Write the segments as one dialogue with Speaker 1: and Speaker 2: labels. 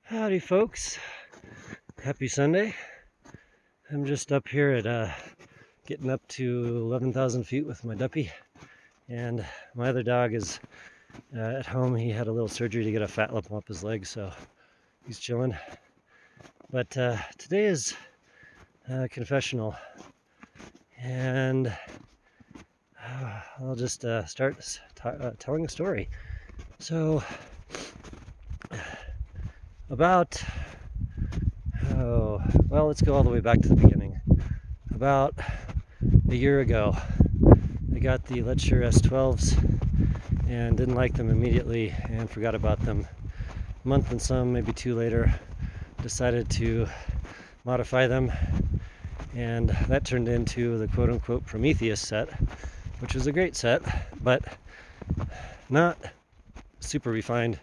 Speaker 1: Howdy, folks. Happy Sunday. I'm just up here at getting up to 11,000 feet with my duppy, and my other dog is at home. He had a little surgery to get a fat lump up his leg, so he's chilling. But today is confessional, and I'll just start telling a story. So, about let's go all the way back to the beginning. About a year ago, I got the Lecture S12s and didn't like them immediately and forgot about them. A month and some, maybe two later, decided to modify them, and that turned into the quote-unquote Prometheus set, which was a great set, but not super refined,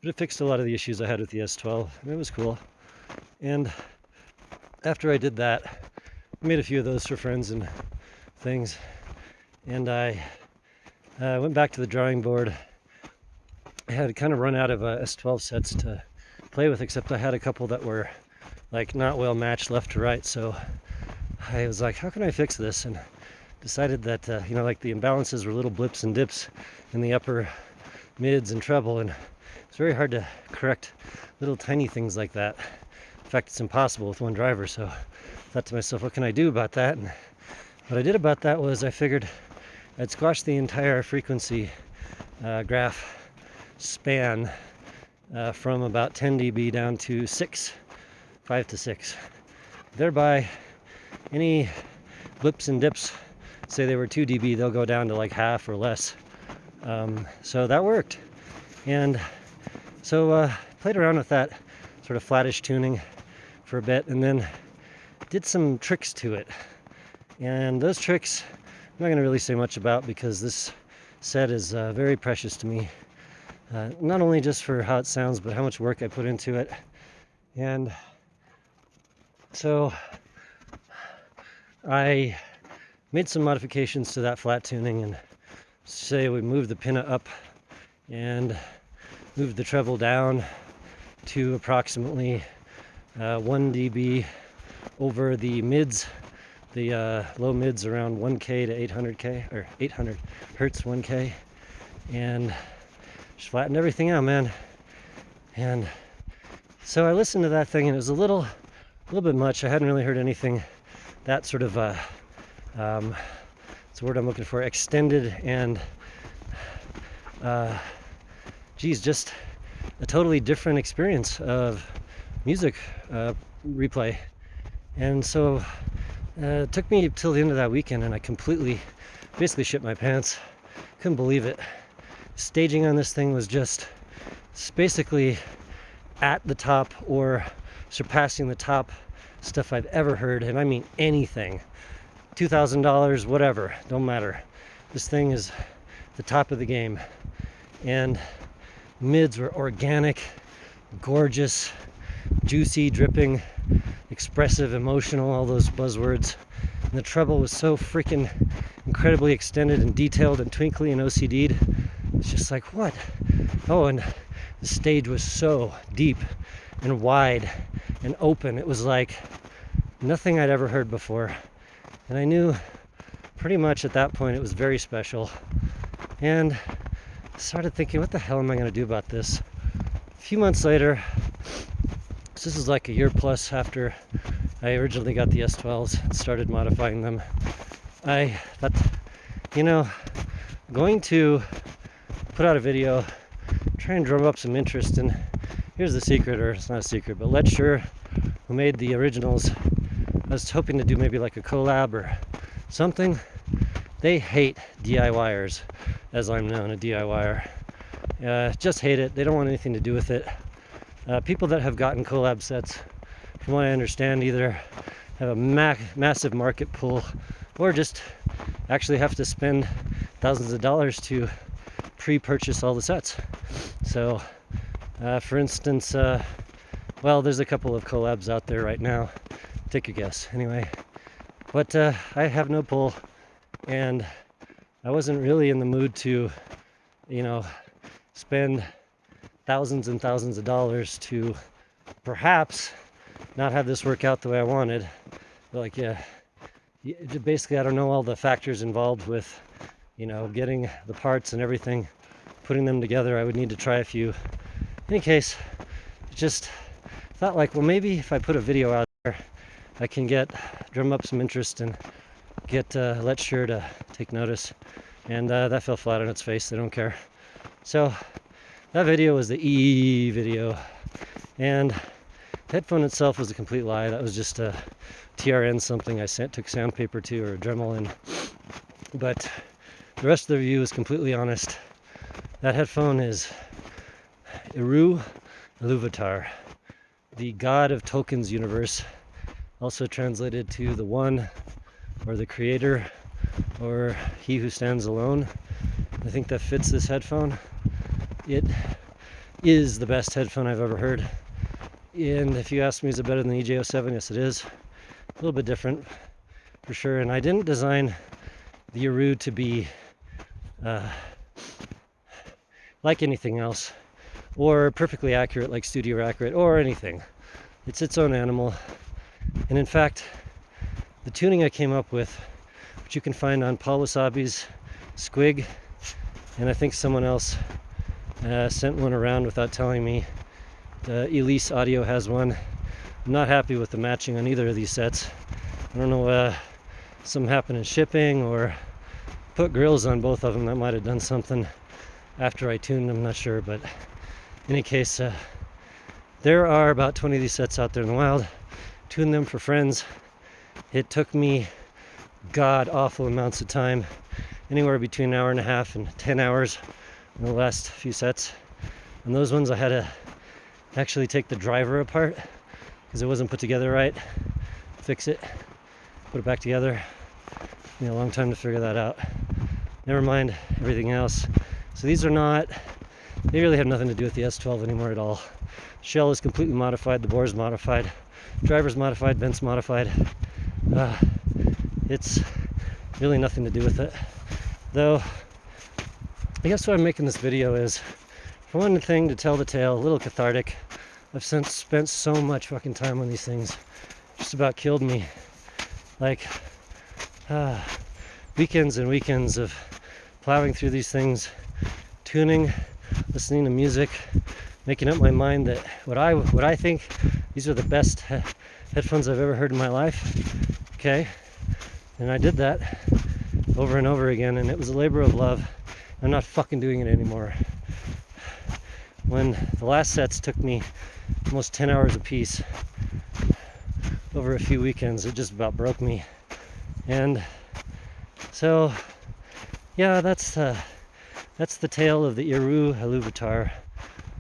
Speaker 1: but it fixed a lot of the issues I had with the S12, and it was cool. And after I did that, I made a few of those for friends and things, and I went back to the drawing board. I had kind of run out of S12 sets to play with, except I had a couple that were like not well matched left to right, so I was like, how can I fix this? And decided that like the imbalances were little blips and dips in the upper mids and treble, and it's very hard to correct little tiny things like that. In fact, it's impossible with one driver. So I thought to myself, what can I do about that? And what I did about that was I figured I'd squash the entire frequency graph span from about 10 dB down to 5 to 6. Thereby, any blips and dips, say they were 2 dB, they'll go down to like half or less. So that worked. And so played around with that sort of flattish tuning for a bit, and then did some tricks to it. And those tricks I'm not going to really say much about, because this set is very precious to me. Not only just for how it sounds, but how much work I put into it. And so I made some modifications to that flat tuning, and say we moved the pinna up and moved the treble down to approximately 1 dB over the mids, the low mids around 1K to 800K, or 800 hertz 1K, and just flattened everything out, man. And so I listened to that thing, and it was a little bit much. I hadn't really heard anything that sort of it's the word I'm looking for, extended, and just a totally different experience of music replay. And so it took me till the end of that weekend, and I basically shit my pants. Couldn't believe it. Staging on this thing was just basically at the top or surpassing the top stuff I've ever heard, and I mean anything. $2,000, whatever, don't matter. This thing is the top of the game. And mids were organic, gorgeous, juicy, dripping, expressive, emotional, all those buzzwords. And the treble was so freaking incredibly extended and detailed and twinkly and OCD'd. It's just like, what? Oh, and the stage was so deep and wide and open. It was like nothing I'd ever heard before. And I knew pretty much at that point it was very special. And started thinking, what the hell am I going to do about this? A few months later, so this is like a year plus after I originally got the S12s and started modifying them, I thought, going to put out a video, try and drum up some interest. And here's the secret, or it's not a secret, but Lecture, who made the originals, I was hoping to do maybe like a collab or something. They hate DIYers, as I'm known, a DIYer. Just hate it. They don't want anything to do with it. People that have gotten collab sets, from what I understand, either have a massive market pull, or just actually have to spend thousands of dollars to pre-purchase all the sets. So, for instance, there's a couple of collabs out there right now. Take a guess. Anyway, but I have no pull, and I wasn't really in the mood to, spend thousands and thousands of dollars to perhaps not have this work out the way I wanted. But like, yeah, basically I don't know all the factors involved with, getting the parts and everything, putting them together. I would need to try a few. In any case, just thought like, well, maybe if I put a video out there, I can drum up some interest and get Let's Shure to take notice. And that fell flat on its face. They don't care. So that video was the E video, and the headphone itself was a complete lie. That was just a TRN something I took sandpaper to, or Dremel in. But the rest of the review is completely honest. That headphone is Eru Iluvatar, the god of Tolkien's universe, also translated to the one, or the creator, or he who stands alone. I think that fits this headphone. It is the best headphone I've ever heard. And if you ask me, is it better than the EJ07? Yes, it is. A little bit different, for sure. And I didn't design the Eru to be like anything else, or perfectly accurate like Studio Accurate, or anything. It's its own animal. And in fact, the tuning I came up with, which you can find on Paul Wasabi's Squig, and I think someone else sent one around without telling me. Elise Audio has one. I'm not happy with the matching on either of these sets. I don't know, something happened in shipping, or put grills on both of them. That might have done something after I tuned them, I'm not sure. But in any case, there are about 20 of these sets out there in the wild. Tuned them for friends. It took me god awful amounts of time, anywhere between an hour and a half and 10 hours in the last few sets. And those ones I had to actually take the driver apart because it wasn't put together right, fix it, put it back together. Took me a long time to figure that out. Never mind everything else. So these are not, they really have nothing to do with the S12 anymore at all. Shell is completely modified, the bore is modified, driver's modified, vent's modified. It's really nothing to do with it. Though, I guess why I'm making this video is, for one thing, to tell the tale, a little cathartic. I've since spent so much fucking time on these things. Just about killed me. Like, weekends and weekends of plowing through these things, tuning, listening to music, making up my mind that what I think these are the best headphones I've ever heard in my life. Okay, and I did that over and over again, and it was a labor of love. I'm not fucking doing it anymore. When the last sets took me almost 10 hours a piece over a few weekends, it just about broke me. And so, yeah, that's the tale of the Eru Iluvatar,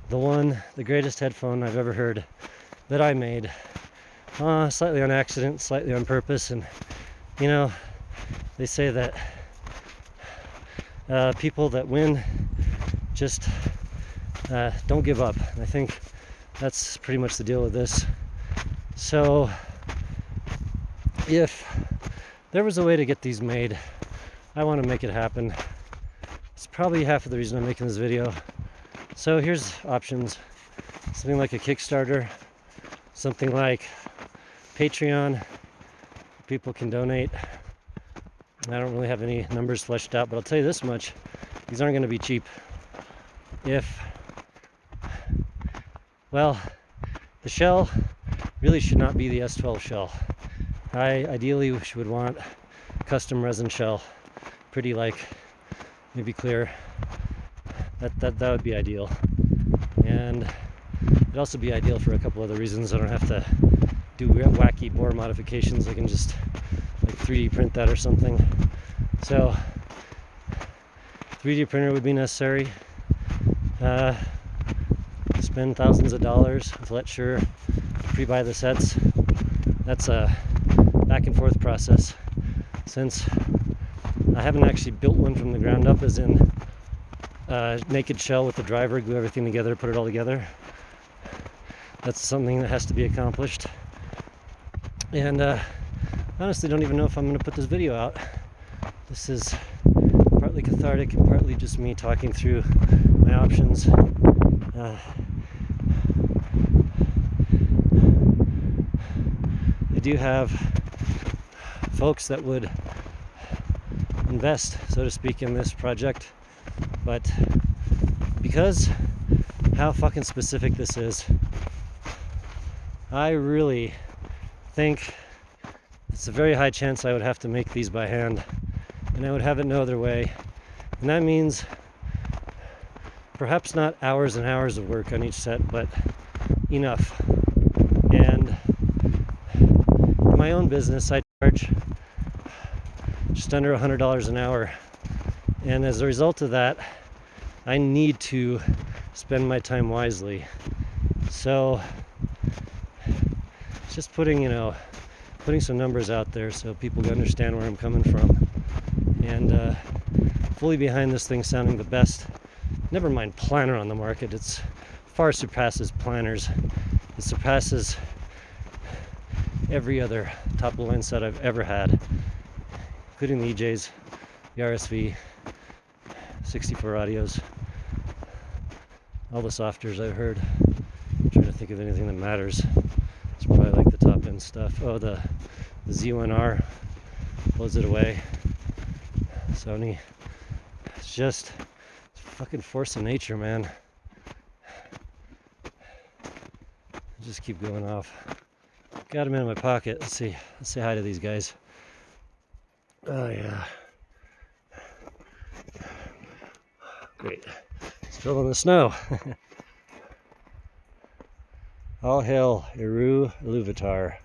Speaker 1: the greatest headphone I've ever heard, that I made, slightly on accident, slightly on purpose. And they say that people that win just don't give up. I think that's pretty much the deal with this. So if there was a way to get these made, I want to make it happen. It's probably half of the reason I'm making this video. So here's options. Something like a Kickstarter, something like Patreon. People can donate. I don't really have any numbers fleshed out, but I'll tell you this much: these aren't going to be cheap. The shell really should not be the S12 shell. I ideally would want custom resin shell, pretty maybe clear. That would be ideal, and it'd also be ideal for a couple other reasons. I don't have to do wacky bore modifications. I can just 3D print that or something. So 3D printer would be necessary. Spend thousands of dollars with Let's Shure to pre-buy the sets. That's a back and forth process, since I haven't actually built one from the ground up, as in naked shell with the driver, glue everything together, put it all together. That's something that has to be accomplished. And honestly, don't even know if I'm going to put this video out. This is partly cathartic and partly just me talking through my options. do have folks that would invest, so to speak, in this project, but because how fucking specific this is, I really think it's a very high chance I would have to make these by hand, and I would have it no other way. And that means perhaps not hours and hours of work on each set, but enough. And in my own business, I charge just under $100 an hour. And as a result of that, I need to spend my time wisely. So it's just putting some numbers out there so people can understand where I'm coming from. And fully behind this thing sounding the best, never mind planner on the market. It's far surpasses planners. It surpasses every other top of the line set I've ever had, including the EJs, the RSV, 64 audios, all the softwares I've heard. I'm trying to think of anything that matters. It's probably like the top end stuff. Oh, the Z1R blows it away. Sony. It's fucking force of nature, man. Just keep going off. Got them in my pocket. Let's see. Let's say hi to these guys. Oh yeah. Great. Still in the snow. All hail Eru Iluvatar.